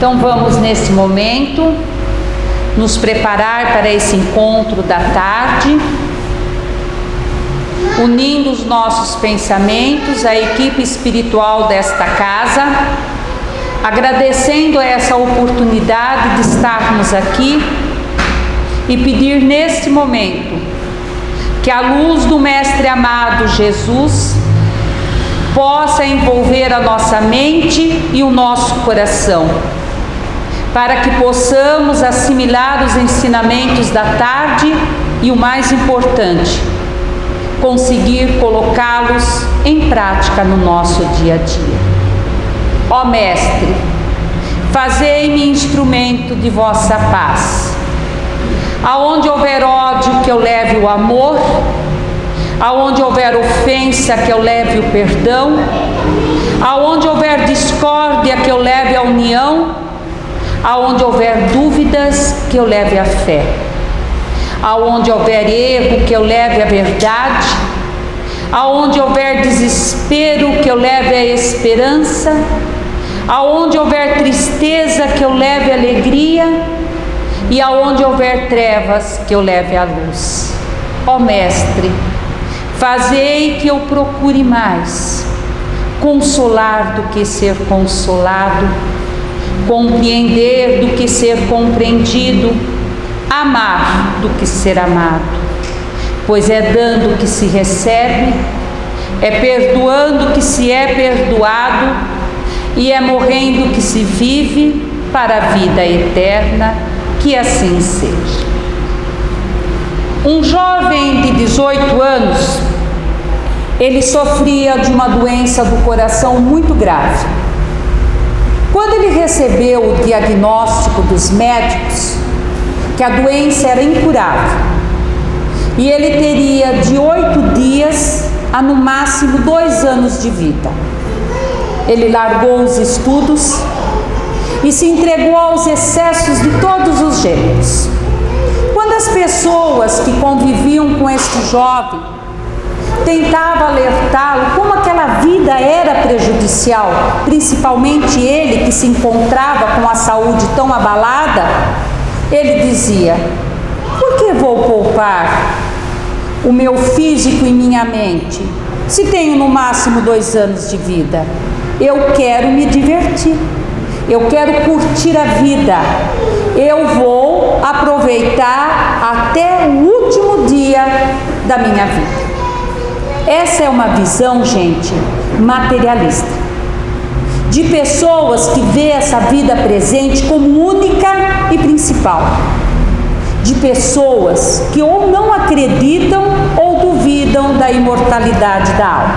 Então vamos nesse momento nos preparar para esse encontro da tarde, unindo os nossos pensamentos à equipe espiritual desta casa, agradecendo essa oportunidade de estarmos aqui e pedir neste momento que a luz do Mestre amado Jesus possa envolver a nossa mente e o nosso coração, para que possamos assimilar os ensinamentos da tarde e, o mais importante, conseguir colocá-los em prática no nosso dia a dia. Ó Mestre, fazei-me instrumento de vossa paz. Aonde houver ódio, que eu leve o amor. Aonde houver ofensa, que eu leve o perdão. Aonde houver discórdia, que eu leve a união. Aonde houver dúvidas, que eu leve a fé. Aonde houver erro, que eu leve a verdade. Aonde houver desespero, que eu leve a esperança. Aonde houver tristeza, que eu leve a alegria. E aonde houver trevas, que eu leve a luz. Ó Mestre, fazei que eu procure mais consolar do que ser consolado, compreender do que ser compreendido, amar do que ser amado, pois é dando que se recebe, é perdoando que se é perdoado e é morrendo que se vive para a vida eterna, que assim seja. Um jovem de 18 anos, ele sofria de uma doença do coração muito grave. Quando ele recebeu o diagnóstico dos médicos, que a doença era incurável, e ele teria de 8 dias a no máximo 2 anos de vida, ele largou os estudos e se entregou aos excessos de todos os gêneros. Quando as pessoas que conviviam com este jovem tentavam alertá-lo como aquela vida era prejudicial, principalmente ele que se encontrava com a saúde tão abalada, ele dizia: por que vou poupar o meu físico e minha mente, se tenho no máximo 2 anos de vida? Eu quero me divertir, eu quero curtir a vida, eu vou aproveitar até o último dia da minha vida. Essa é uma visão, gente, materialista, de pessoas que vê essa vida presente como única e principal, de pessoas que ou não acreditam ou duvidam da imortalidade da alma.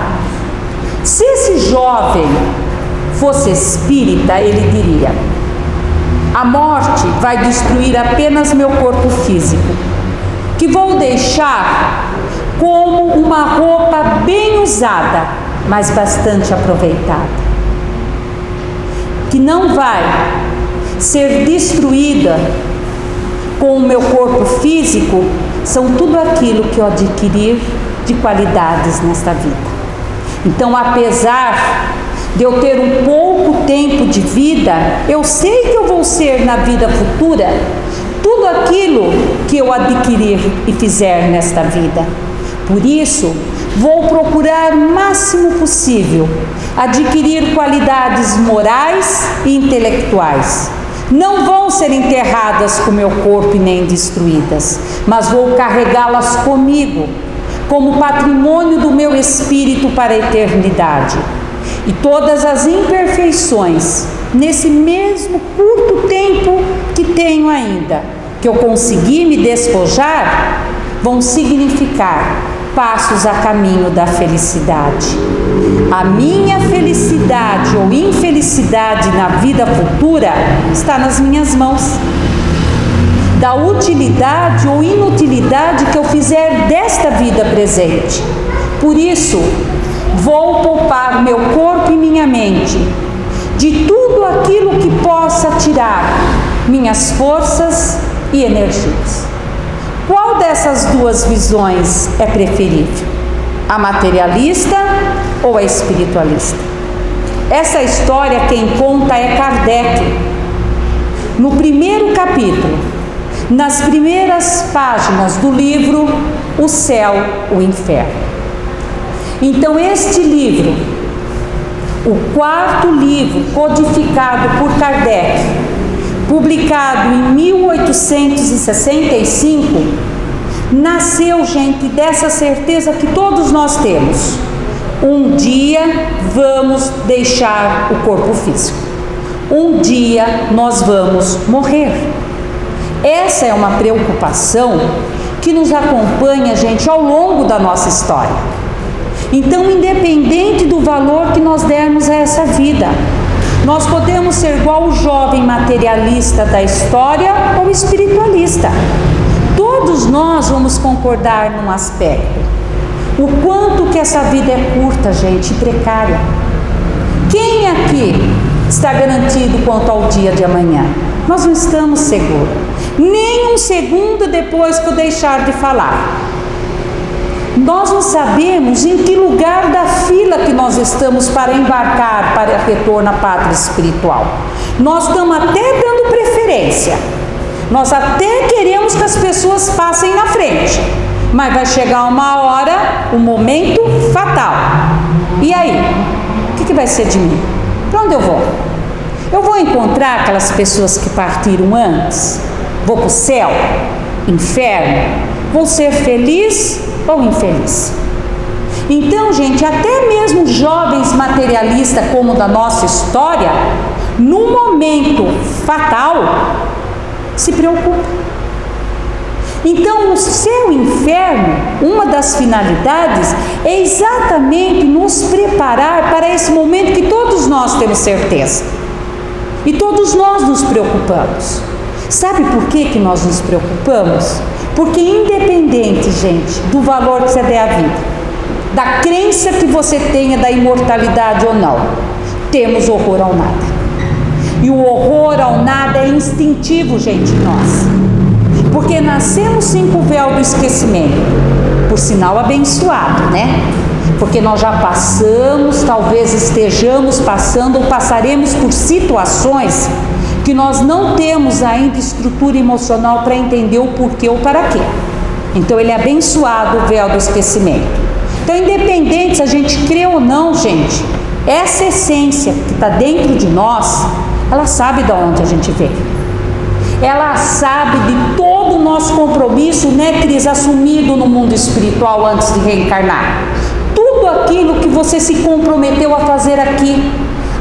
Se esse jovem fosse espírita, ele diria: a morte vai destruir apenas meu corpo físico, que vou deixar como uma roupa bem usada, mas bastante aproveitada, que não vai ser destruída com o meu corpo físico, são tudo aquilo que eu adquirir de qualidades nesta vida. Então, apesar de eu ter um pouco tempo de vida, eu sei que eu vou ser na vida futura tudo aquilo que eu adquirir e fizer nesta vida. Por isso, vou procurar o máximo possível adquirir qualidades morais e intelectuais. Não vão ser enterradas com meu corpo e nem destruídas, mas vou carregá-las comigo, como patrimônio do meu espírito para a eternidade. E todas as imperfeições, nesse mesmo curto tempo que tenho ainda, que eu consegui me despojar, vão significar passos a caminho da felicidade. A minha felicidade ou infelicidade na vida futura está nas minhas mãos. Da utilidade ou inutilidade que eu fizer desta vida presente. Por isso, vou poupar meu corpo e minha mente de tudo aquilo que possa tirar minhas forças e energias. Qual dessas duas visões é preferível? A materialista ou a espiritualista? Essa história quem conta é Kardec. no primeiro capítulo, nas primeiras páginas do livro O Céu, o Inferno. Então este livro, o quarto livro codificado por Kardec, publicado em 1865, nasceu, gente, dessa certeza que todos nós temos: um dia vamos deixar o corpo físico, um dia nós vamos morrer. Essa é uma preocupação que nos acompanha, gente, ao longo da nossa história. Então, independente do valor que nós dermos a essa vida, nós podemos ser igual o jovem materialista da história ou espiritualista. Todos nós vamos concordar num aspecto: o quanto que essa vida é curta, gente, precária. Quem aqui está garantido quanto ao dia de amanhã? Nós não estamos seguros. Nem um segundo depois que eu deixar de falar. Nós não sabemos em que lugar da fila que nós estamos para embarcar para o retorno à pátria espiritual. Nós estamos até dando preferência. Nós até queremos que as pessoas passem na frente. Mas vai chegar uma hora, um momento fatal. E aí? O que vai ser de mim? Para onde eu vou? Eu vou encontrar aquelas pessoas que partiram antes? Vou para o céu? Inferno? Vou ser feliz ou infeliz? Então, gente, até mesmo jovens materialistas como o da nossa história, num momento fatal, se preocupam. Então, o céu e o inferno, uma das finalidades é exatamente nos preparar para esse momento que todos nós temos certeza. E todos nós nos preocupamos. Sabe por que nós nos preocupamos? Porque independente, gente, do valor que você der à vida, da crença que você tenha da imortalidade ou não, temos horror ao nada. E o horror ao nada é instintivo, gente, em nós. Porque nascemos sim com o véu do esquecimento, por sinal abençoado, né? Porque nós já passamos, talvez estejamos passando ou passaremos por situações que nós não temos ainda estrutura emocional para entender o porquê ou para quê. Então ele é abençoado, o véu do esquecimento. Então, independente se a gente crê ou não, gente, essa essência que está dentro de nós, ela sabe de onde a gente veio. Ela sabe de todo o nosso compromisso, né, Cris, assumido no mundo espiritual antes de reencarnar. Tudo aquilo que você se comprometeu a fazer aqui,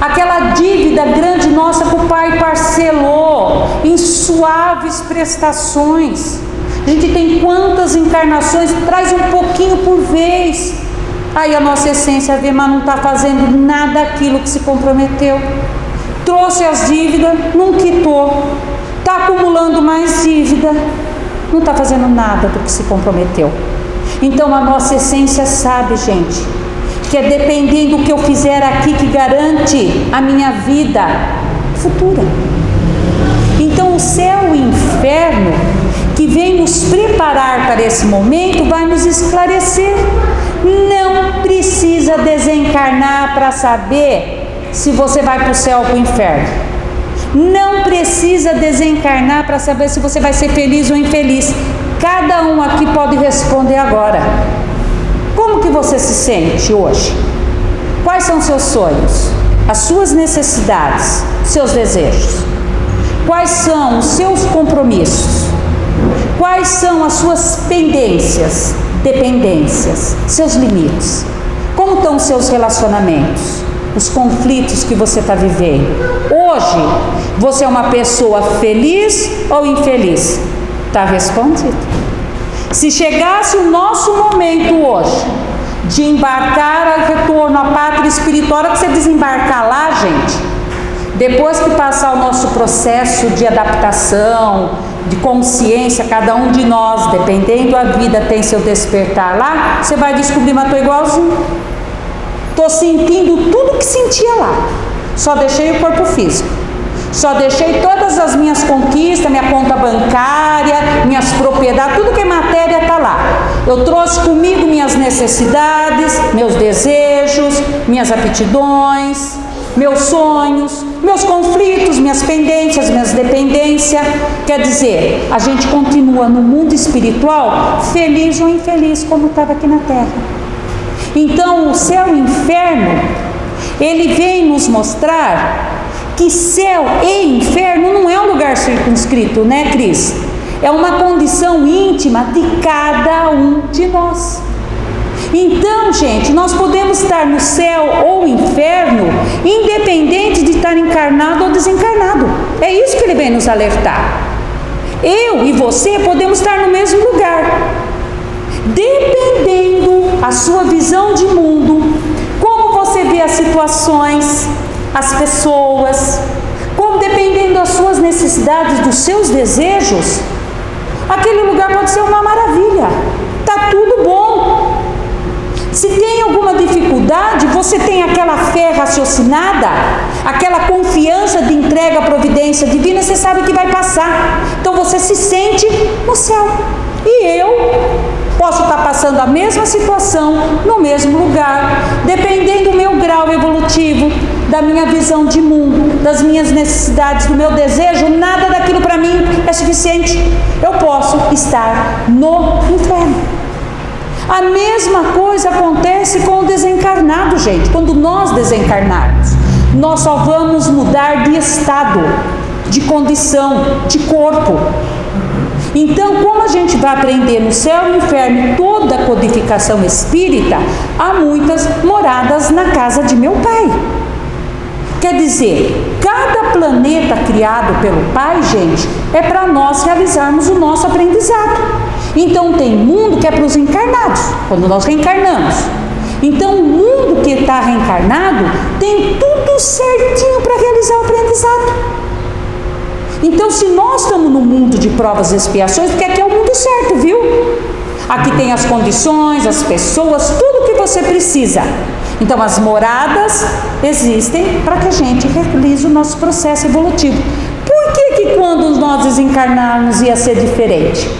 aquela dívida grande nossa que o Pai parcelou em suaves prestações. A gente tem quantas encarnações, traz um pouquinho por vez. Aí a nossa essência vê, mas não está fazendo nada daquilo que se comprometeu. Trouxe as dívidas, não quitou. Está acumulando mais dívida, não está fazendo nada do que se comprometeu. Então a nossa essência sabe, gente, que é dependendo do que eu fizer aqui que garante a minha vida futura. Então o céu e o inferno, que vem nos preparar para esse momento, vai nos esclarecer. Não precisa desencarnar para saber se você vai para o céu ou para o inferno. Não precisa desencarnar para saber se você vai ser feliz ou infeliz. Cada um aqui pode responder agora. Como que você se sente hoje? Quais são seus sonhos? As suas necessidades? Seus desejos? Quais são os seus compromissos? Quais são as suas pendências, dependências, seus limites? Como estão os seus relacionamentos? Os conflitos que você está vivendo? Hoje, você é uma pessoa feliz ou infeliz? Está respondido. Se chegasse o nosso momento hoje de embarcar ao retorno à pátria espiritual, que você desembarcar lá, gente, depois que passar o nosso processo de adaptação, de consciência, cada um de nós, dependendo da vida, tem seu despertar lá, você vai descobrir, mas estou igualzinho. Estou sentindo tudo que sentia lá, só deixei o corpo físico. Só deixei todas as minhas conquistas, minha conta bancária, minhas propriedades, tudo que é matéria está lá. Eu trouxe comigo minhas necessidades, meus desejos, minhas aptidões, meus sonhos, meus conflitos, minhas pendências, minhas dependências. Quer dizer, a gente continua no mundo espiritual feliz ou infeliz como estava aqui na terra. Então o céu e o inferno, ele vem nos mostrar que céu e inferno não é um lugar circunscrito, né, Cris? É uma condição íntima de cada um de nós. Então, gente, nós podemos estar no céu ou inferno, independente de estar encarnado ou desencarnado. É isso que ele vem nos alertar. Eu e você podemos estar no mesmo lugar, dependendo a sua visão de mundo, como você vê as situações, as pessoas, como dependendo das suas necessidades, dos seus desejos, aquele lugar pode ser uma maravilha, está tudo bom. Se tem alguma dificuldade, você tem aquela fé raciocinada, aquela confiança de entrega à providência divina, você sabe que vai passar. Então você se sente no céu. E eu posso estar passando a mesma situação no mesmo lugar, dependendo do meu grau evolutivo, da minha visão de mundo, das minhas necessidades, do meu desejo, nada daquilo para mim é suficiente. Eu posso estar no inferno. A mesma coisa acontece com o desencarnado, gente. Quando nós desencarnarmos, nós só vamos mudar de estado, de condição, de corpo. Então, como a gente vai aprender no céu e no inferno toda a codificação espírita, há muitas moradas na casa de meu Pai. Quer dizer, cada planeta criado pelo Pai, gente, é para nós realizarmos o nosso aprendizado. Então tem mundo que é para os encarnados, quando nós reencarnamos. Então o mundo que está reencarnado tem tudo certinho para realizar o aprendizado. Então se nós estamos no mundo de provas e expiações, porque aqui é o mundo certo, viu? Aqui tem as condições, as pessoas, tudo que você precisa. Então as moradas existem para que a gente realize o nosso processo evolutivo. Por que quando nós desencarnarmos ia ser diferente?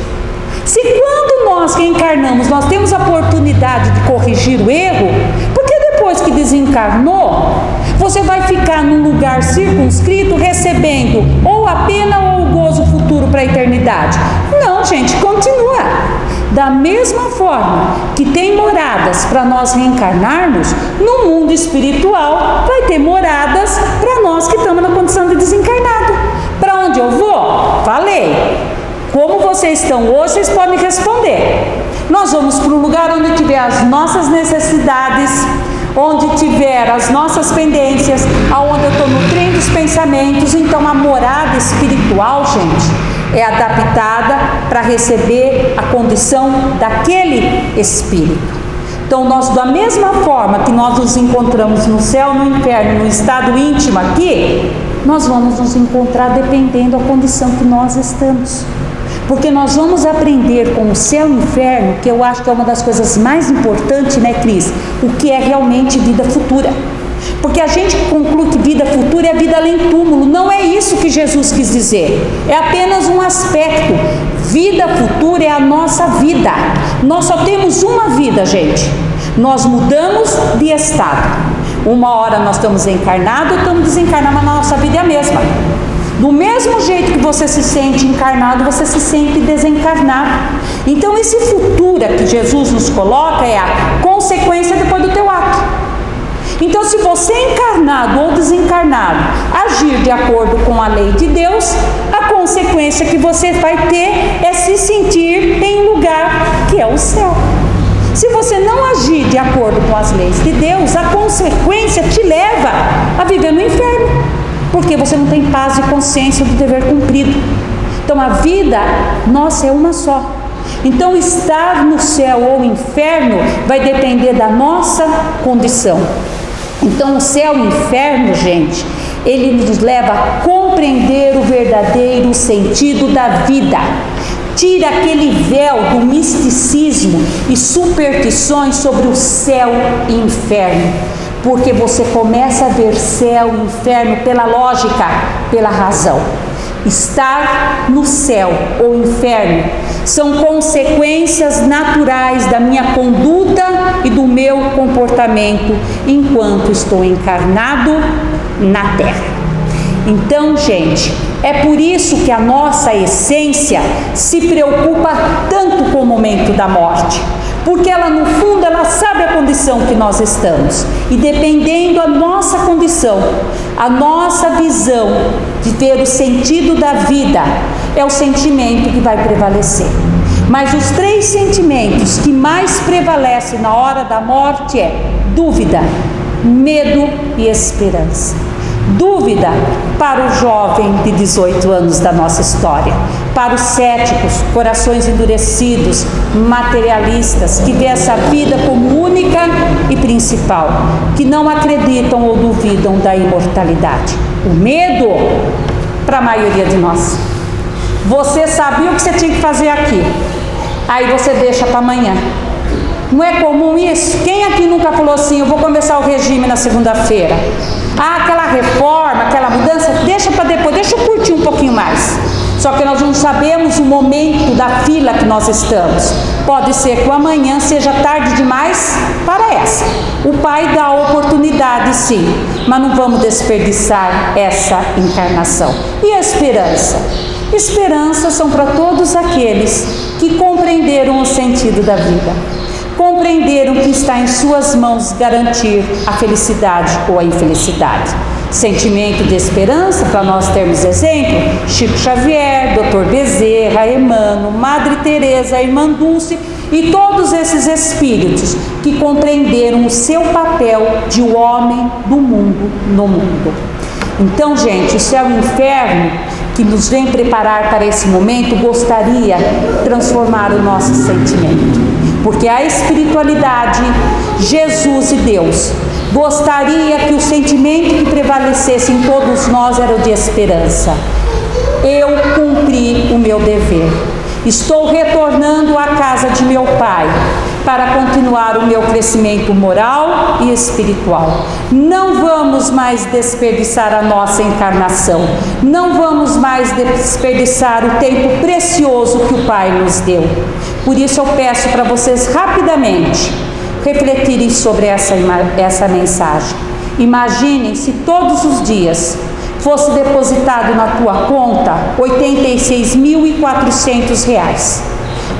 Se quando nós reencarnamos, nós temos a oportunidade de corrigir o erro, porque depois que desencarnou, você vai ficar num lugar circunscrito recebendo ou a pena ou o gozo futuro para a eternidade? Não, gente, continua. Da mesma forma que tem moradas para nós reencarnarmos, no mundo espiritual vai ter moradas para nós que estamos na condição de desencarnado. Para onde eu vou? Falei. Como vocês estão hoje, vocês podem responder. Nós vamos para o lugar onde tiver as nossas necessidades, onde tiver as nossas pendências, aonde eu estou nutrindo os pensamentos. Então a morada espiritual, gente, é adaptada para receber a condição daquele espírito. Então nós, da mesma forma que nós nos encontramos no céu, no inferno, no estado íntimo aqui, nós vamos nos encontrar dependendo da condição que nós estamos. Porque nós vamos aprender com o céu e o inferno, que eu acho que é uma das coisas mais importantes, né, Cris? O que é realmente vida futura. Porque a gente conclui que vida futura é vida além do túmulo. Não é isso que Jesus quis dizer. É apenas um aspecto. Vida futura é a nossa vida. Nós só temos uma vida, gente. Nós mudamos de estado. Uma hora nós estamos encarnados, estamos desencarnados, mas a nossa vida é a mesma. Do mesmo jeito que você se sente encarnado, você se sente desencarnado. Então esse futuro que Jesus nos coloca é a consequência depois do teu ato. Então se você encarnado ou desencarnado agir de acordo com a lei de Deus, a consequência que você vai ter é se sentir em um lugar que é o céu. Se você não agir de acordo com as leis de Deus, a consequência te leva a viver no inferno. Porque você não tem paz de consciência do dever cumprido. Então a vida nossa é uma só. Então estar no céu ou inferno vai depender da nossa condição. Então o céu e o inferno, gente, ele nos leva a compreender o verdadeiro sentido da vida. Tira aquele véu do misticismo e superstições sobre o céu e inferno. Porque você começa a ver céu e inferno pela lógica, pela razão. Estar no céu ou inferno são consequências naturais da minha conduta e do meu comportamento enquanto estou encarnado na terra. Então, gente, é por isso que a nossa essência se preocupa tanto com o momento da morte, porque ela, no fundo, ela sabe a condição que nós estamos, e dependendo da nossa condição, a nossa visão de ter o sentido da vida é o sentimento que vai prevalecer. Mas os 3 sentimentos que mais prevalecem na hora da morte é dúvida, medo e esperança. Dúvida para o jovem de 18 anos da nossa história, para os céticos, corações endurecidos, materialistas, que vê essa vida como única e principal, que não acreditam ou duvidam da imortalidade. O medo para a maioria de nós. Você sabia o que você tinha que fazer aqui, aí você deixa para amanhã. Não é comum isso? Quem aqui nunca falou assim, eu vou começar o regime na segunda-feira? Ah, aquela reforma, aquela mudança, deixa para depois, deixa eu curtir um pouquinho mais. Só que nós não sabemos o momento da fila que nós estamos. Pode ser que o amanhã seja tarde demais para essa. O Pai dá a oportunidade, sim, mas não vamos desperdiçar essa encarnação. E a esperança? Esperança são para todos aqueles que compreenderam o sentido da vida. Compreenderam que está em suas mãos garantir a felicidade ou a infelicidade. Sentimento de esperança, para nós termos exemplo, Chico Xavier, Dr. Bezerra, Emmanuel, Madre Teresa, Irmã Dulce e todos esses espíritos que compreenderam o seu papel de homem do mundo no mundo. Então, gente, o céu e o inferno que nos vem preparar para esse momento gostaria de transformar o nosso sentimento. Porque a espiritualidade, Jesus e Deus, gostaria que o sentimento que prevalecesse em todos nós era o de esperança. Eu cumpri o meu dever. Estou retornando à casa de meu Pai para continuar o meu crescimento moral e espiritual. Não vamos mais desperdiçar a nossa encarnação. Não vamos mais desperdiçar o tempo precioso que o Pai nos deu. Por isso eu peço para vocês rapidamente refletirem sobre essa mensagem. Imaginem se todos os dias fosse depositado na tua conta R$ 86.400.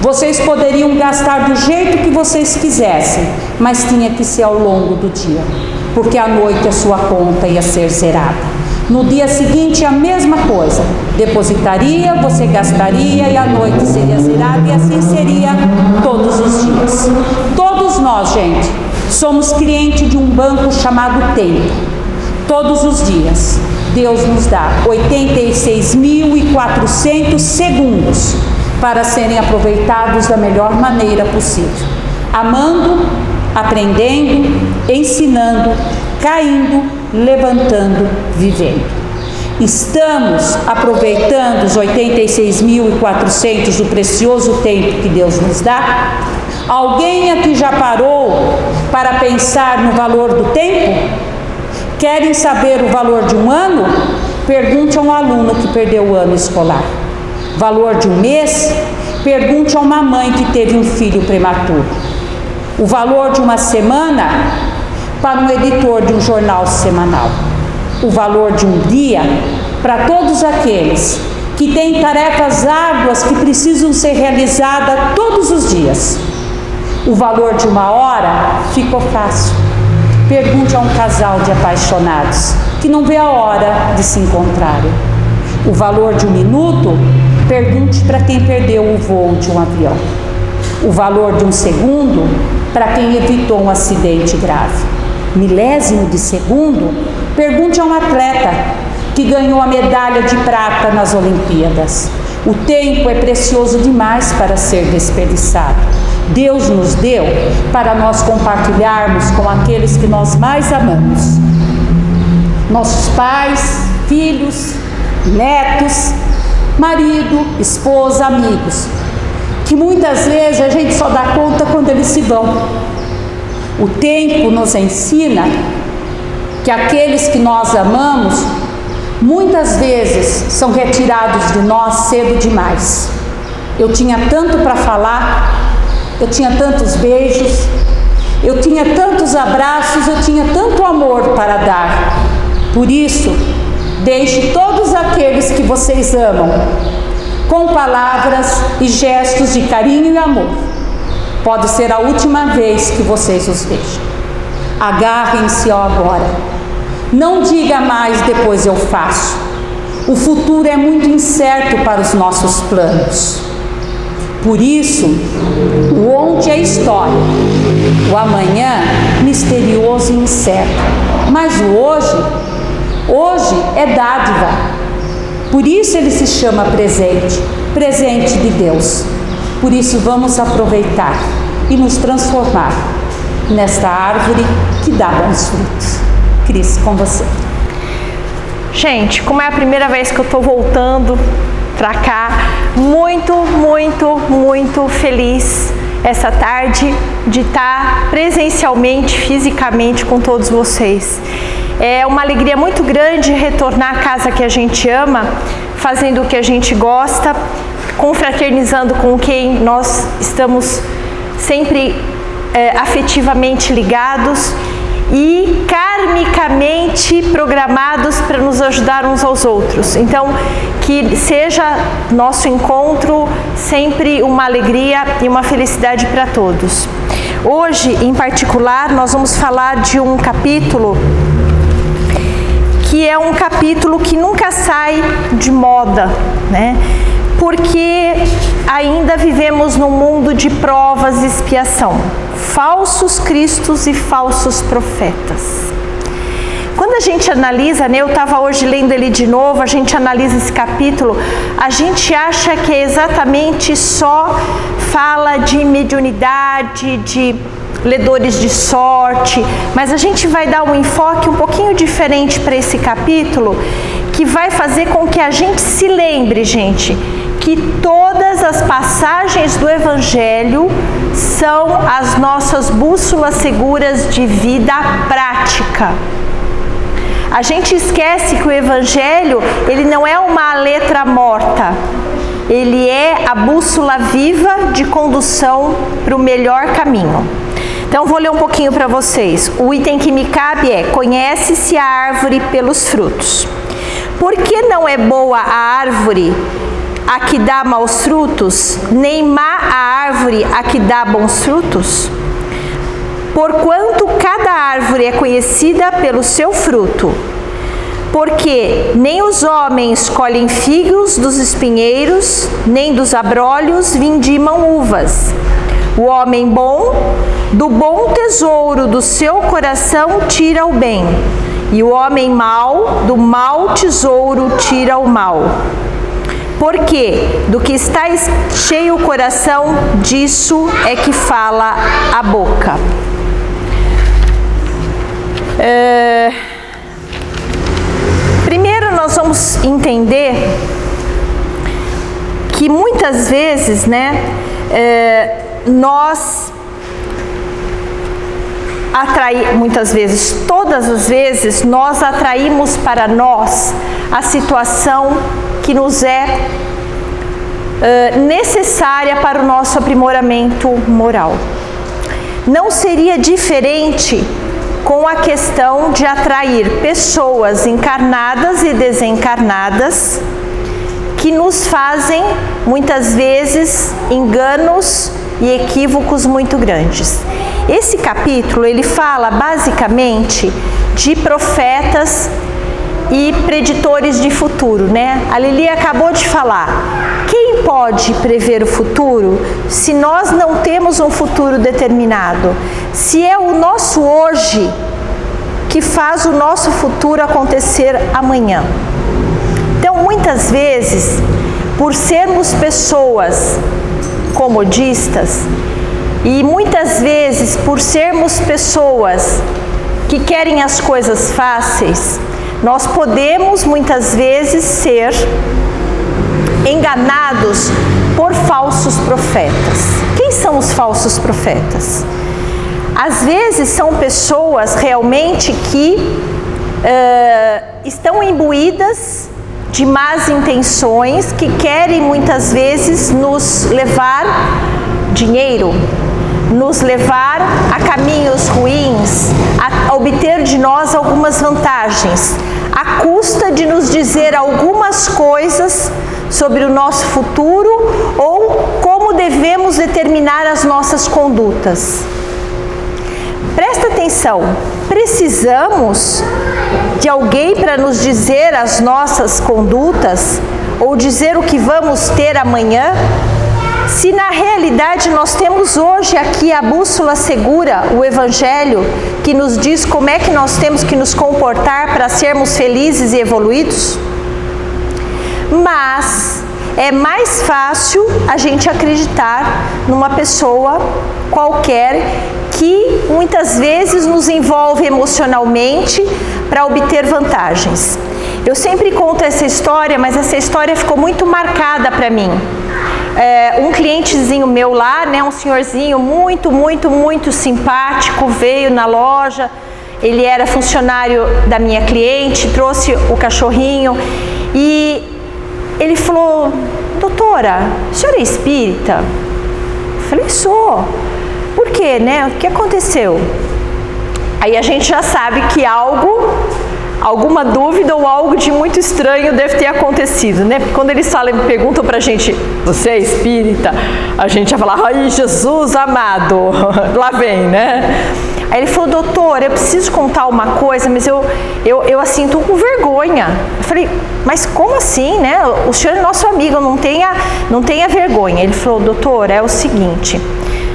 Vocês poderiam gastar do jeito que vocês quisessem, mas tinha que ser ao longo do dia, porque à noite a sua conta ia ser zerada. No dia seguinte a mesma coisa, depositaria, você gastaria e à noite seria zerada, e assim seria todos os dias. Todos nós, gente, somos clientes de um banco chamado tempo. Todos os dias Deus nos dá 86.400 segundos para serem aproveitados da melhor maneira possível, amando, aprendendo, ensinando, caindo, levantando, vivendo. Estamos aproveitando os 86.400 do precioso tempo que Deus nos dá? Alguém aqui já parou para pensar no valor do tempo? Querem saber o valor de um ano? Pergunte a um aluno que perdeu o ano escolar. Valor de um mês? Pergunte a uma mãe que teve um filho prematuro. O valor de uma semana? Para um editor de um jornal semanal. O valor de um dia? Para todos aqueles que têm tarefas árduas que precisam ser realizadas todos os dias. O valor de uma hora? Ficou fácil. Pergunte a um casal de apaixonados que não vê a hora de se encontrarem. O valor de um minuto? Pergunte para quem perdeu o voo de um avião. O valor de um segundo? Para quem evitou um acidente grave. Milésimo de segundo? Pergunte a um atleta que ganhou a medalha de prata nas Olimpíadas. O tempo é precioso demais para ser desperdiçado. Deus nos deu para nós compartilharmos com aqueles que nós mais amamos. Nossos pais, filhos, netos, marido, esposa, amigos, que muitas vezes a gente só dá conta quando eles se vão. O tempo nos ensina que aqueles que nós amamos, muitas vezes são retirados de nós cedo demais. Eu tinha tanto para falar, eu tinha tantos beijos, eu tinha tantos abraços, eu tinha tanto amor para dar. Por isso, Deixe todos aqueles que vocês amam, com palavras e gestos de carinho e amor. Pode ser a última vez que vocês os vejam. Agarrem-se agora. Não diga mais depois eu faço. O futuro é muito incerto para os nossos planos. Por isso, o ontem é história, o amanhã misterioso e incerto. Mas o hoje é dádiva. Por isso ele se chama presente, presente de Deus. Por isso vamos aproveitar e nos transformar nesta árvore que dá bons frutos. Cris, com você. Gente, como é a primeira vez que eu estou voltando para cá, muito feliz essa tarde de estar presencialmente, fisicamente com todos vocês. É uma alegria muito grande retornar à casa que a gente ama, fazendo o que a gente gosta, confraternizando com quem nós estamos sempre afetivamente ligados e karmicamente programados para nos ajudar uns aos outros. Então, que seja nosso encontro sempre uma alegria e uma felicidade para todos. Hoje, em particular, nós vamos falar de um capítulo que é um capítulo que nunca sai de moda, né? Porque ainda vivemos num mundo de provas e expiação, falsos cristos e falsos profetas. Quando a gente analisa, né, eu estava hoje lendo ele de novo, a gente analisa esse capítulo, a gente acha que é exatamente só fala de mediunidade, de ledores de sorte, mas a gente vai dar um enfoque um pouquinho diferente para esse capítulo, que vai fazer com que a gente se lembre, gente, que todas as passagens do Evangelho são as nossas bússolas seguras de vida prática. A gente esquece que o Evangelho, ele não é uma letra morta, ele é a bússola viva de condução para o melhor caminho. Então, vou ler um pouquinho para vocês. O item que me cabe é: conhece-se a árvore pelos frutos. Por que não é boa a árvore a que dá maus frutos, nem má a árvore a que dá bons frutos? Porquanto cada árvore é conhecida pelo seu fruto. Porque nem os homens colhem figos dos espinheiros, nem dos abrolhos vindimam uvas. O homem bom, do bom tesouro do seu coração tira o bem, e o homem mau, do mau tesouro tira o mal. Porque do que está cheio o coração, disso é que fala a boca. Primeiro nós vamos entender que muitas vezes, né, todas as vezes, nós atraímos para nós a situação que nos é necessária para o nosso aprimoramento moral. Não seria diferente com a questão de atrair pessoas encarnadas e desencarnadas que nos fazem, muitas vezes, enganos e equívocos muito grandes. Esse capítulo, ele fala basicamente de profetas e preditores de futuro, né? A Lili acabou de falar. Quem pode prever o futuro se nós não temos um futuro determinado? Se é o nosso hoje que faz o nosso futuro acontecer amanhã. Então, muitas vezes, por sermos pessoas comodistas e muitas vezes por sermos pessoas que querem as coisas fáceis, nós podemos muitas vezes ser enganados por falsos profetas. Quem são os falsos profetas? Às vezes são pessoas realmente que estão imbuídas de más intenções, que querem muitas vezes nos levar dinheiro, nos levar a caminhos ruins, a obter de nós algumas vantagens, à custa de nos dizer algumas coisas sobre o nosso futuro ou como devemos determinar as nossas condutas. Presta atenção, precisamos de alguém para nos dizer as nossas condutas ou dizer o que vamos ter amanhã? Se na realidade nós temos hoje aqui a bússola segura, o Evangelho, que nos diz como é que nós temos que nos comportar para sermos felizes e evoluídos? Mas é mais fácil a gente acreditar numa pessoa qualquer que muitas vezes nos envolve emocionalmente para obter vantagens. Eu sempre conto essa história, mas essa história ficou muito marcada para mim. Um clientezinho meu lá, né, um senhorzinho muito simpático, veio na loja, ele era funcionário da minha cliente, trouxe o cachorrinho e ele falou: doutora, a senhora é espírita? Eu falei: sou. Por quê, né? O que aconteceu? Aí a gente já sabe que alguma dúvida ou algo de muito estranho deve ter acontecido, né? Porque quando eles perguntam pra gente: você é espírita? A gente já fala: ai, Jesus amado, lá vem, né? Aí ele falou: doutor, eu preciso contar uma coisa, mas eu assim, tô com vergonha. Eu falei: mas como assim, né? O senhor é nosso amigo, não tenha vergonha. Ele falou: doutor, é o seguinte,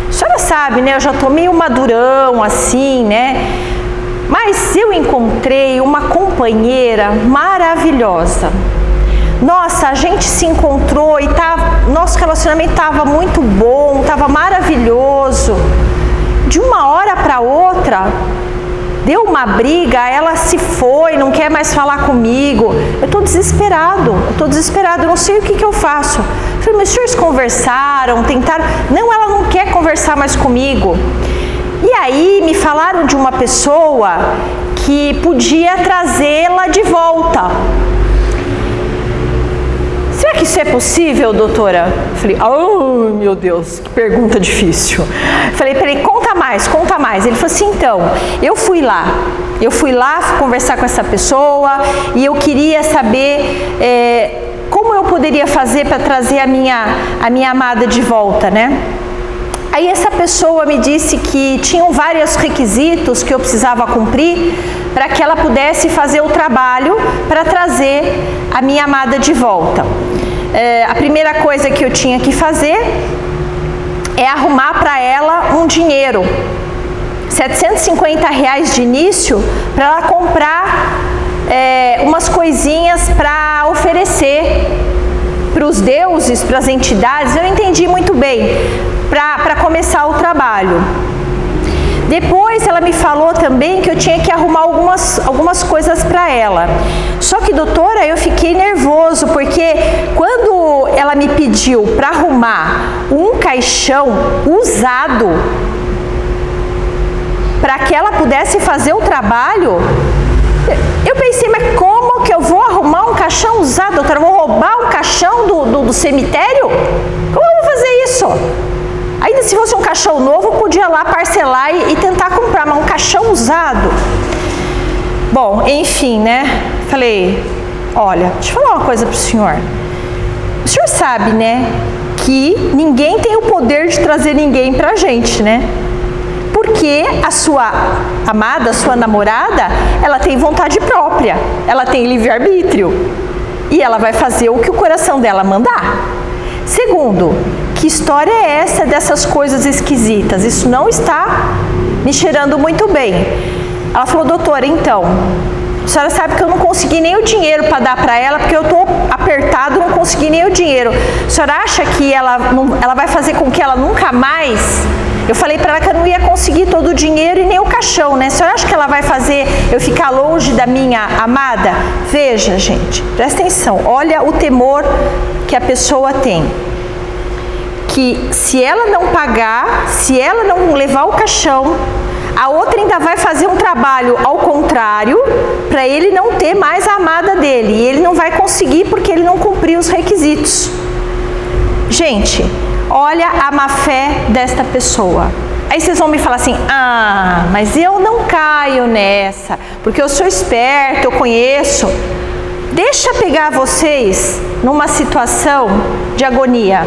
a senhora sabe, né? Eu já tô meio madurão, assim, né? Mas eu encontrei uma companheira maravilhosa. Nossa, a gente se encontrou e nosso relacionamento estava muito bom, estava maravilhoso. De uma hora para outra, deu uma briga, ela se foi, não quer mais falar comigo. Eu estou desesperado, não sei o que eu faço. Eu falei: mas os senhores conversaram, tentaram? Não, ela não quer conversar mais comigo. E aí me falaram de uma pessoa que podia trazê-la de volta. Será que isso é possível, doutora? Eu falei: oh, meu Deus, que pergunta difícil. Eu falei: peraí, conta mais. Ele falou assim: então, eu fui lá conversar com essa pessoa e eu queria saber como eu poderia fazer para trazer a minha amada de volta, né? Aí essa pessoa me disse que tinham vários requisitos que eu precisava cumprir para que ela pudesse fazer o trabalho para trazer a minha amada de volta. A primeira coisa que eu tinha que fazer é arrumar para ela um dinheiro, R$750 de início, para ela comprar umas coisinhas para oferecer para os deuses, para as entidades. Eu não entendi muito bem, para começar o trabalho. Depois ela me falou também que eu tinha que arrumar algumas coisas para ela. Só que, doutora, eu fiquei nervoso, porque quando ela me pediu para arrumar um caixão usado para que ela pudesse fazer o trabalho, eu pensei: mas como que eu vou arrumar um caixão usado, doutora? Eu vou roubar um caixão do cemitério? Como eu vou fazer isso? Ainda se fosse um caixão novo, eu podia lá parcelar e tentar comprar, mas um caixão usado. Bom, enfim, né? Falei: olha, deixa eu falar uma coisa pro senhor. O senhor sabe, né, que ninguém tem o poder de trazer ninguém pra gente, né? Porque a sua amada, a sua namorada, ela tem vontade própria, ela tem livre-arbítrio e ela vai fazer o que o coração dela mandar. Segundo, que história é essa dessas coisas esquisitas? Isso não está me cheirando muito bem. Ela falou: doutora, então, a senhora sabe que eu não consegui nem o dinheiro para dar para ela, porque eu estou apertado, não consegui nem o dinheiro. A senhora acha que ela vai fazer com que ela nunca mais... Eu falei para ela que eu não ia conseguir todo o dinheiro e nem o caixão, né? A senhora acha que ela vai fazer eu ficar longe da minha amada? Veja, gente, presta atenção, olha o temor que a pessoa tem. Que se ela não pagar, se ela não levar o caixão, a outra ainda vai fazer um trabalho ao contrário, para ele não ter mais a amada dele. E ele não vai conseguir porque ele não cumpriu os requisitos. Gente, olha a má fé desta pessoa. Aí vocês vão me falar assim, mas eu não caio nessa, porque eu sou esperto, eu conheço. Deixa pegar vocês numa situação de agonia.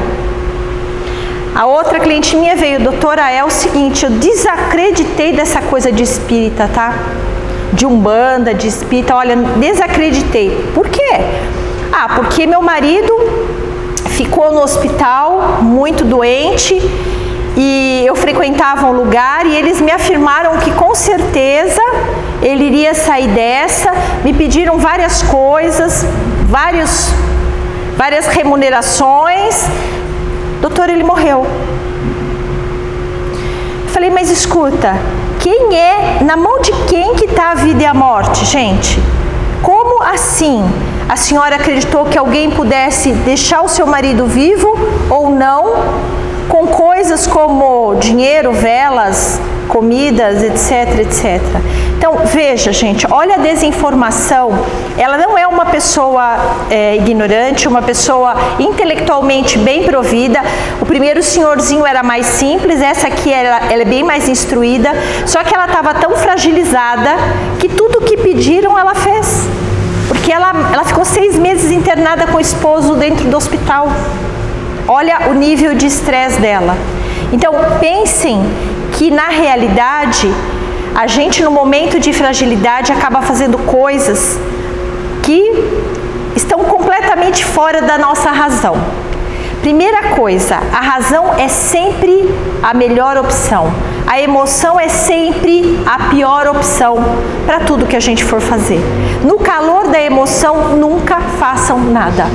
A outra cliente minha veio, doutora, é o seguinte, eu desacreditei dessa coisa de espírita, tá? De umbanda, de espírita, olha, desacreditei. Por quê? Porque meu marido ficou no hospital, muito doente, e eu frequentava um lugar e eles me afirmaram que com certeza ele iria sair dessa, me pediram várias coisas, várias remunerações. Doutor, ele morreu. Falei, mas escuta, na mão de quem que está a vida e a morte, gente? Como assim a senhora acreditou que alguém pudesse deixar o seu marido vivo ou não, com coisas como dinheiro, velas, comidas, etc, etc. Então, veja, gente, olha a desinformação. Ela não é uma pessoa ignorante, uma pessoa intelectualmente bem provida. O primeiro senhorzinho era mais simples, essa aqui ela é bem mais instruída, só que ela estava tão fragilizada que tudo que pediram ela fez. Porque ela ficou 6 meses internada com o esposo dentro do hospital. Olha o nível de estresse dela. Então, pensem que na realidade, a gente no momento de fragilidade acaba fazendo coisas que estão completamente fora da nossa razão. Primeira coisa, a razão é sempre a melhor opção. A emoção é sempre a pior opção para tudo que a gente for fazer. No calor da emoção, nunca façam nada.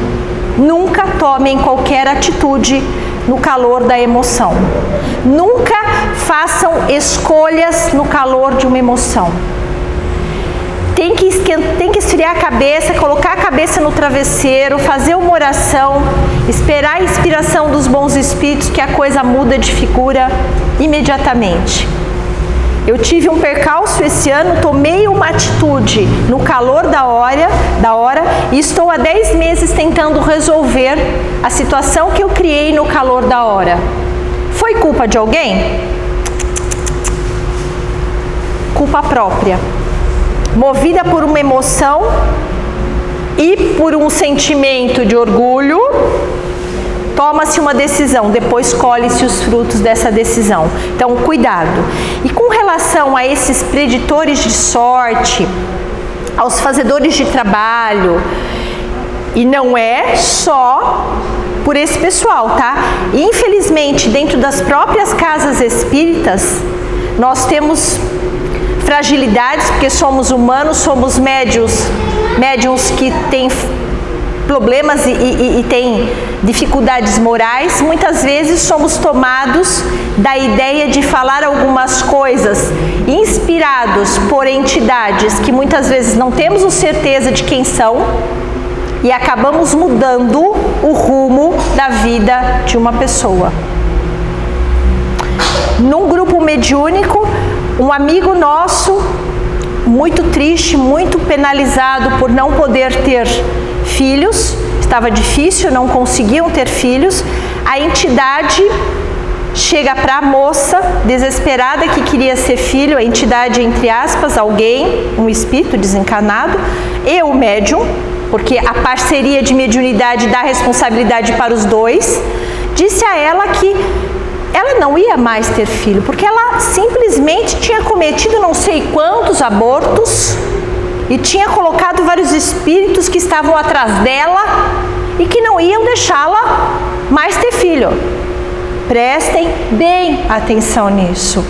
Nunca tomem qualquer atitude no calor da emoção. Nunca façam escolhas no calor de uma emoção. Tem que esfriar a cabeça, colocar a cabeça no travesseiro, fazer uma oração, esperar a inspiração dos bons espíritos, que a coisa muda de figura imediatamente. Eu tive um percalço esse ano, tomei uma atitude no calor da hora e estou há 10 meses tentando resolver a situação que eu criei no calor da hora. Foi culpa de alguém? Culpa própria. Movida por uma emoção e por um sentimento de orgulho, toma-se uma decisão, depois colhe-se os frutos dessa decisão. Então, cuidado. E com relação a esses preditores de sorte, aos fazedores de trabalho, e não é só por esse pessoal, tá? Infelizmente, dentro das próprias casas espíritas, nós temos fragilidades, porque somos humanos, somos médiuns que têm problemas e têm dificuldades morais. Muitas vezes somos tomados da ideia de falar algumas coisas inspirados por entidades que muitas vezes não temos certeza de quem são e acabamos mudando o rumo da vida de uma pessoa. Num grupo mediúnico, um amigo nosso, muito triste, muito penalizado por não poder ter filhos, estava difícil, não conseguiam ter filhos, a entidade chega para a moça, desesperada, que queria ser filho, a entidade, entre aspas, alguém, um espírito desencarnado, e o médium, porque a parceria de mediunidade dá responsabilidade para os dois, disse a ela que ela não ia mais ter filho, porque ela simplesmente tinha cometido não sei quantos abortos e tinha colocado vários espíritos que estavam atrás dela e que não iam deixá-la mais ter filho. Prestem bem atenção nisso.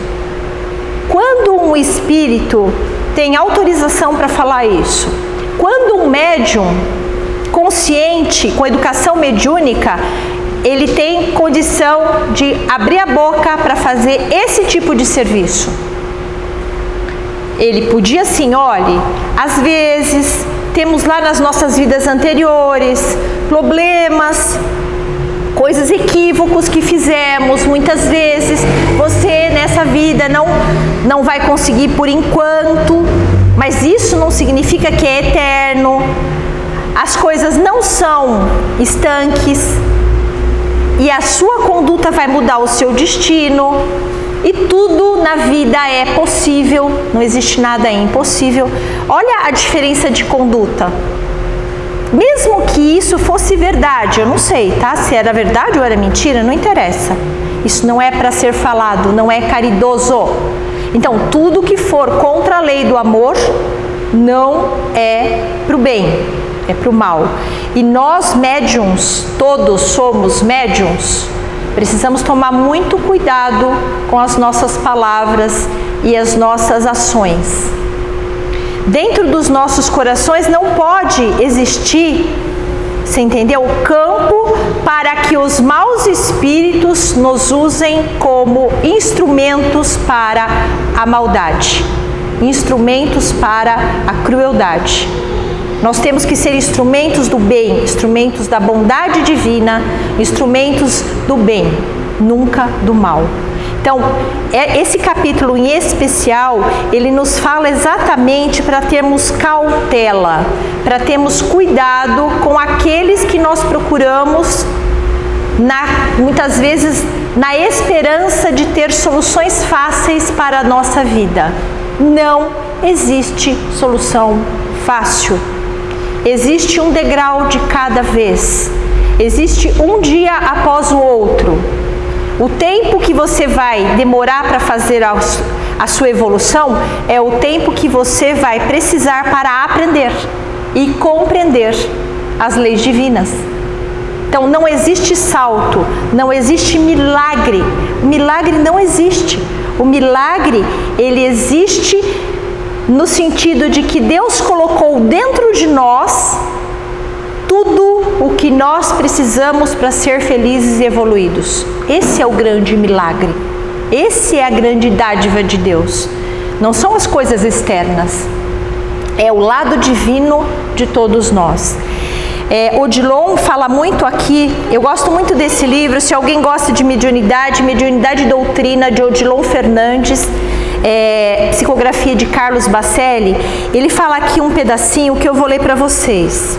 Quando um espírito tem autorização para falar isso, quando um médium consciente, com educação mediúnica, ele tem condição de abrir a boca para fazer esse tipo de serviço. Ele podia sim, olhe, às vezes temos lá nas nossas vidas anteriores problemas, coisas equívocos que fizemos, muitas vezes você nessa vida não vai conseguir por enquanto, mas isso não significa que é eterno. As coisas não são estanques e a sua conduta vai mudar o seu destino. e tudo na vida é possível, não existe nada impossível. Olha a diferença de conduta. Mesmo que isso fosse verdade, eu não sei, tá? Se era verdade ou era mentira, não interessa. Isso não é para ser falado, não é caridoso. Então, tudo que for contra a lei do amor não é para o bem, é para o mal. E nós médiuns, todos somos médiuns, precisamos tomar muito cuidado com as nossas palavras e as nossas ações. Dentro dos nossos corações não pode existir, você entendeu? O campo para que os maus espíritos nos usem como instrumentos para a maldade, instrumentos para a crueldade. Nós temos que ser instrumentos do bem, instrumentos da bondade divina, instrumentos do bem, nunca do mal. Então, esse capítulo em especial, ele nos fala exatamente para termos cautela, para termos cuidado com aqueles que nós procuramos, muitas vezes na esperança de ter soluções fáceis para a nossa vida. Não existe solução fácil. Existe um degrau de cada vez. Existe um dia após o outro. O tempo que você vai demorar para fazer a sua evolução é o tempo que você vai precisar para aprender e compreender as leis divinas. Então não existe salto, não existe milagre. O milagre não existe. O milagre, ele existe no sentido de que Deus colocou dentro de nós tudo o que nós precisamos para ser felizes e evoluídos. Esse é o grande milagre. Esse é a grande dádiva de Deus. Não são as coisas externas. É o lado divino de todos nós. Odilon fala muito aqui, eu gosto muito desse livro, se alguém gosta de mediunidade, Mediunidade e Doutrina, de Odilon Fernandes, psicografia de Carlos Bacelli, ele fala aqui um pedacinho que eu vou ler para vocês.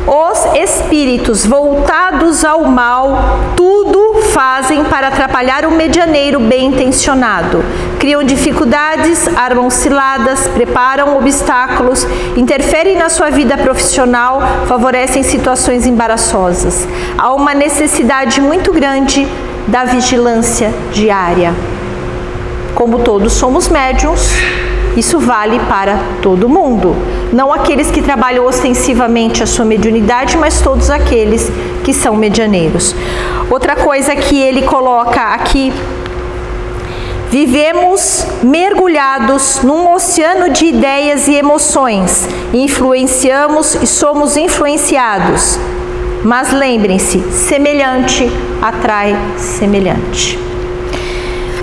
Os espíritos voltados ao mal tudo fazem para atrapalhar o medianeiro bem intencionado. Criam dificuldades, armam ciladas, preparam obstáculos, interferem na sua vida profissional, favorecem situações embaraçosas. Há uma necessidade muito grande da vigilância diária. Como todos somos médiuns, isso vale para todo mundo. Não aqueles que trabalham ostensivamente a sua mediunidade, mas todos aqueles que são medianeiros. Outra coisa que ele coloca aqui: vivemos mergulhados num oceano de ideias e emoções, influenciamos e somos influenciados. Mas lembrem-se, semelhante atrai semelhante.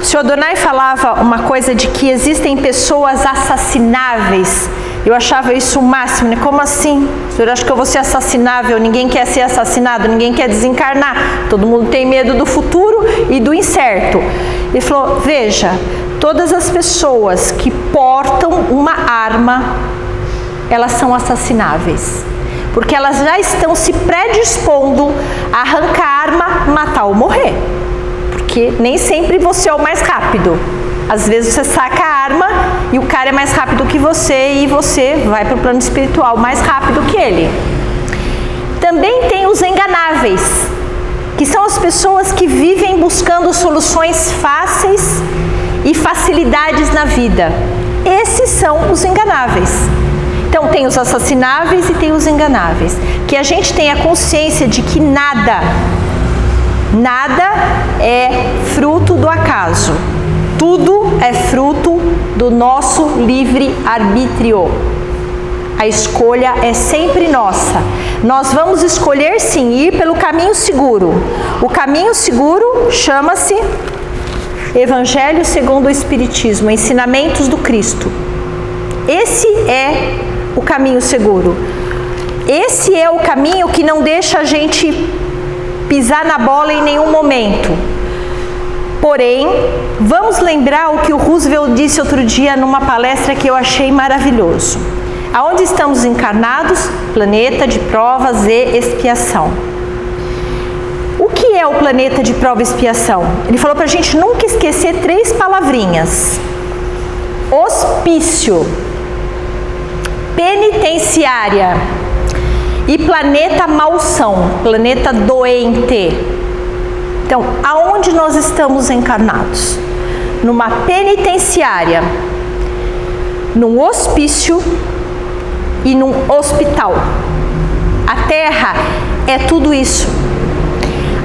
O Sr. Donai falava uma coisa de que existem pessoas assassináveis. Eu achava isso o máximo, né? Como assim? O senhor acha que eu vou ser assassinável? Ninguém quer ser assassinado, ninguém quer desencarnar. Todo mundo tem medo do futuro e do incerto. Ele falou, veja, todas as pessoas que portam uma arma, elas são assassináveis. Porque elas já estão se predispondo a arrancar a arma, matar ou morrer. Porque nem sempre você é o mais rápido. Às vezes você saca a arma e o cara é mais rápido que você e você vai para o plano espiritual mais rápido que ele. Também tem os enganáveis, que são as pessoas que vivem buscando soluções fáceis e facilidades na vida. Esses são os enganáveis. Então tem os assassináveis e tem os enganáveis. Que a gente tenha consciência de que nada é fruto do acaso. Tudo é fruto do nosso livre-arbítrio. A escolha é sempre nossa. Nós vamos escolher sim ir pelo caminho seguro. O caminho seguro chama-se Evangelho segundo o Espiritismo, Ensinamentos do Cristo. Esse é o caminho seguro. Esse é o caminho que não deixa a gente pisar na bola em nenhum momento. Porém, vamos lembrar o que o Roosevelt disse outro dia numa palestra que eu achei maravilhoso. Aonde estamos encarnados? Planeta de provas e expiação. O O que é o planeta de prova e expiação? Ele falou para a gente nunca esquecer 3 palavrinhas: hospício, penitenciária e planeta malsão, planeta doente. Então, aonde nós estamos encarnados? Numa penitenciária, num hospício e num hospital. A Terra é tudo isso.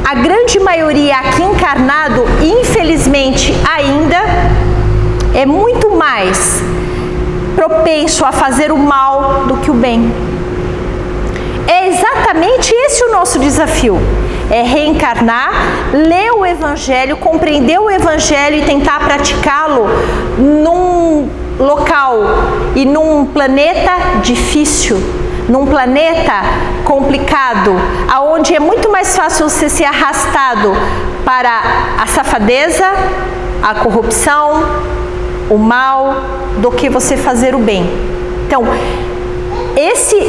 A grande maioria aqui encarnado, infelizmente ainda, é muito mais propenso a fazer o mal do que o bem. É exatamente esse o nosso desafio. É reencarnar, ler o Evangelho, compreender o Evangelho e tentar praticá-lo num local e num planeta difícil, num planeta complicado, aonde é muito mais fácil você ser arrastado para a safadeza, a corrupção, o mal, do que você fazer o bem. Então,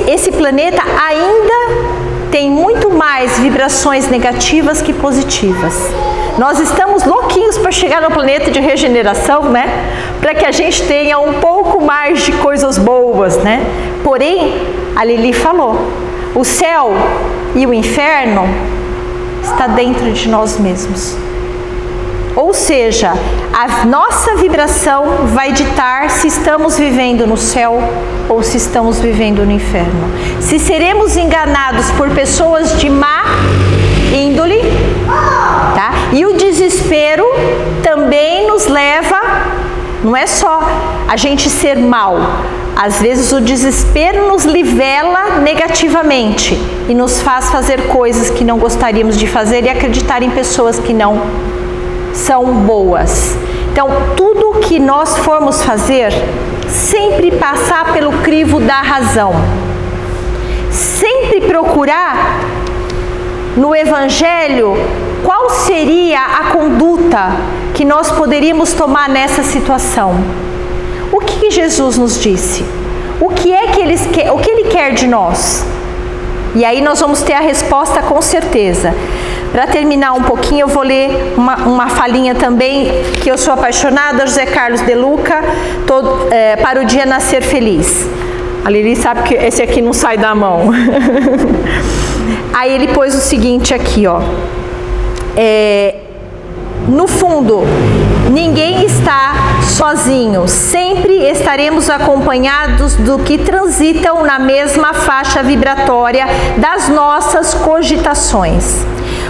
esse planeta ainda tem muito mais vibrações negativas que positivas. Nós estamos louquinhos para chegar no planeta de regeneração, né? Para que a gente tenha um pouco mais de coisas boas, né? Porém, a Lili falou, o céu e o inferno está dentro de nós mesmos. Ou seja, a nossa vibração vai ditar se estamos vivendo no céu ou se estamos vivendo no inferno. Se seremos enganados por pessoas de má índole, tá? E o desespero também nos leva, não é só a gente ser mal, às vezes o desespero nos nivela negativamente e nos faz fazer coisas que não gostaríamos de fazer e acreditar em pessoas que não são boas. Então, tudo que nós formos fazer, sempre passar pelo crivo da razão. Sempre procurar no Evangelho qual seria a conduta que nós poderíamos tomar nessa situação. O que Jesus nos disse? O que é que Ele quer de nós? E aí nós vamos ter a resposta com certeza. Para terminar um pouquinho, eu vou ler uma falinha também, que eu sou apaixonada, José Carlos de Luca, para o dia nascer feliz. A Lili sabe que esse aqui não sai da mão. Aí ele pôs o seguinte aqui, ó. No fundo, ninguém está sozinho, sempre estaremos acompanhados do que transitam na mesma faixa vibratória das nossas cogitações.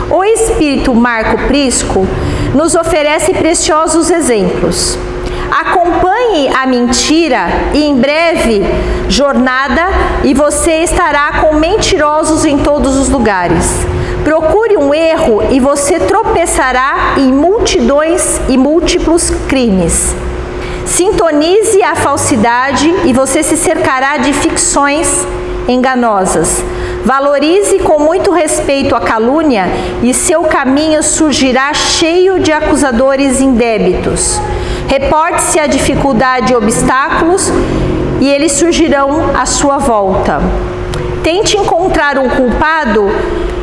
O espírito Marco Prisco nos oferece preciosos exemplos. Acompanhe a mentira e em breve jornada e você estará com mentirosos em todos os lugares. Procure um erro e você tropeçará em multidões e múltiplos crimes. Sintonize a falsidade e você se cercará de ficções enganosas. Valorize com muito respeito a calúnia e seu caminho surgirá cheio de acusadores indébitos. Reporte-se a dificuldade e obstáculos e eles surgirão à sua volta. Tente encontrar um culpado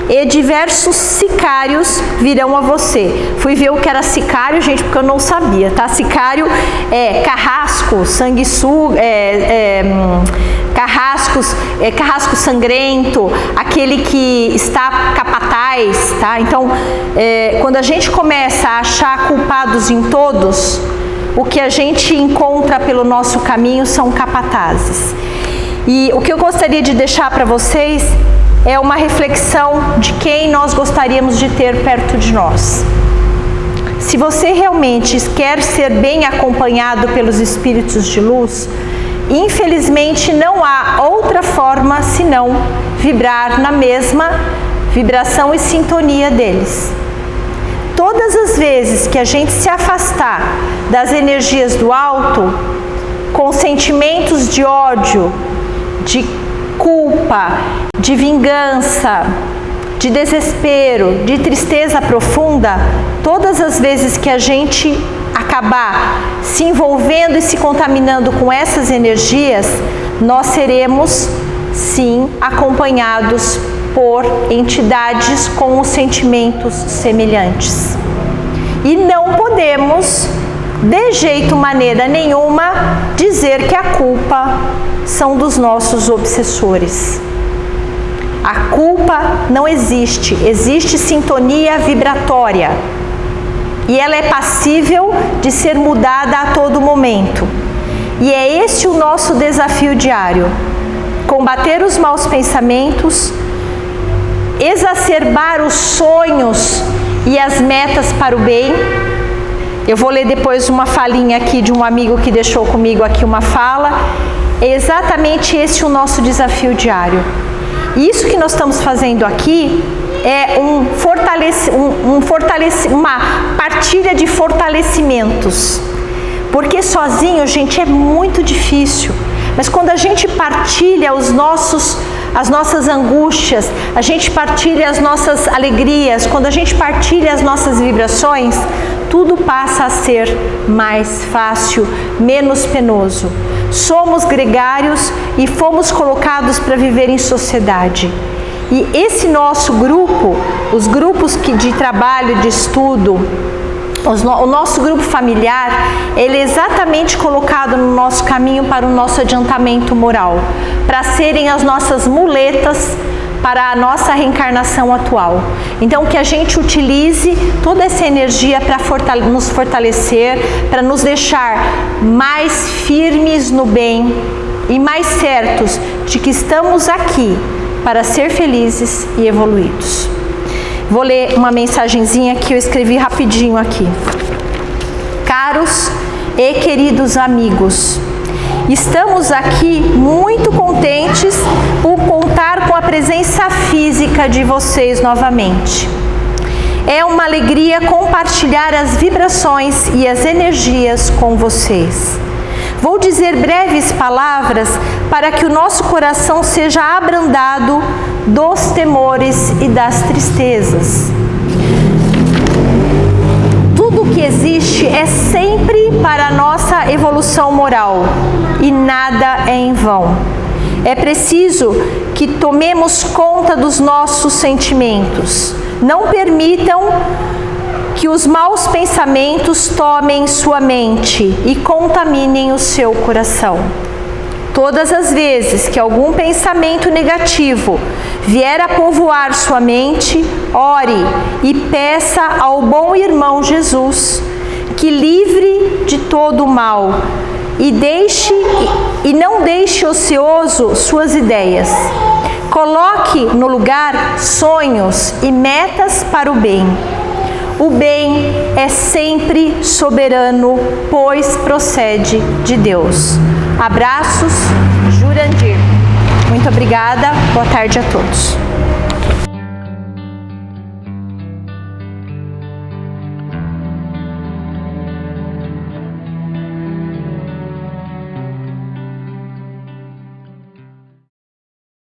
e diversos sicários virão a você. Fui ver o que era sicário, gente, porque eu não sabia, tá? Sicário é carrasco, sanguessuga, carrasco sangrento, aquele que está capataz, tá? Então, quando a gente começa a achar culpados em todos, o que a gente encontra pelo nosso caminho são capatazes. E o que eu gostaria de deixar para vocês é uma reflexão de quem nós gostaríamos de ter perto de nós. Se você realmente quer ser bem acompanhado pelos espíritos de luz, infelizmente não há outra forma senão vibrar na mesma vibração e sintonia deles. Todas as vezes que a gente se afastar das energias do alto, com sentimentos de ódio, de culpa, de vingança, de desespero, de tristeza profunda, todas as vezes que a gente acabar se envolvendo e se contaminando com essas energias, nós seremos sim acompanhados por entidades com os sentimentos semelhantes. E não podemos, de jeito, maneira nenhuma, dizer que a culpa são dos nossos obsessores. A culpa não existe, existe sintonia vibratória. E ela é passível de ser mudada a todo momento. E é esse o nosso desafio diário: combater os maus pensamentos, exacerbar os sonhos e as metas para o bem. Eu vou ler depois uma falinha aqui de um amigo que deixou comigo aqui uma fala. É exatamente esse o nosso desafio diário. E isso que nós estamos fazendo aqui é uma partilha de fortalecimentos. Porque sozinho, gente, é muito difícil. Mas quando a gente partilha as nossas angústias, a gente partilha as nossas alegrias, quando a gente partilha as nossas vibrações, tudo passa a ser mais fácil, menos penoso. Somos gregários e fomos colocados para viver em sociedade. E esse nosso grupo, os grupos de trabalho, de estudo, o nosso grupo familiar, ele é exatamente colocado no nosso caminho para o nosso adiantamento moral, para serem as nossas muletas para a nossa reencarnação atual. Então, que a gente utilize toda essa energia para nos fortalecer, para nos deixar mais firmes no bem e mais certos de que estamos aqui para ser felizes e evoluídos. Vou ler uma mensagenzinha que eu escrevi rapidinho aqui. Caros e queridos amigos, estamos aqui muito contentes por contar com a presença física de vocês novamente. É uma alegria compartilhar as vibrações e as energias com vocês. Vou dizer breves palavras para que o nosso coração seja abrandado dos temores e das tristezas. Tudo que existe é sempre para a nossa evolução moral e nada é em vão. É preciso que tomemos conta dos nossos sentimentos. Não permitam que os maus pensamentos tomem sua mente e contaminem o seu coração. Todas as vezes que algum pensamento negativo vier a povoar sua mente, ore e peça ao bom irmão Jesus que livre de todo o mal e não deixe ocioso suas ideias. Coloque no lugar sonhos e metas para o bem. O bem é sempre soberano, pois procede de Deus. Abraços, Jurandir. Muito obrigada, boa tarde a todos.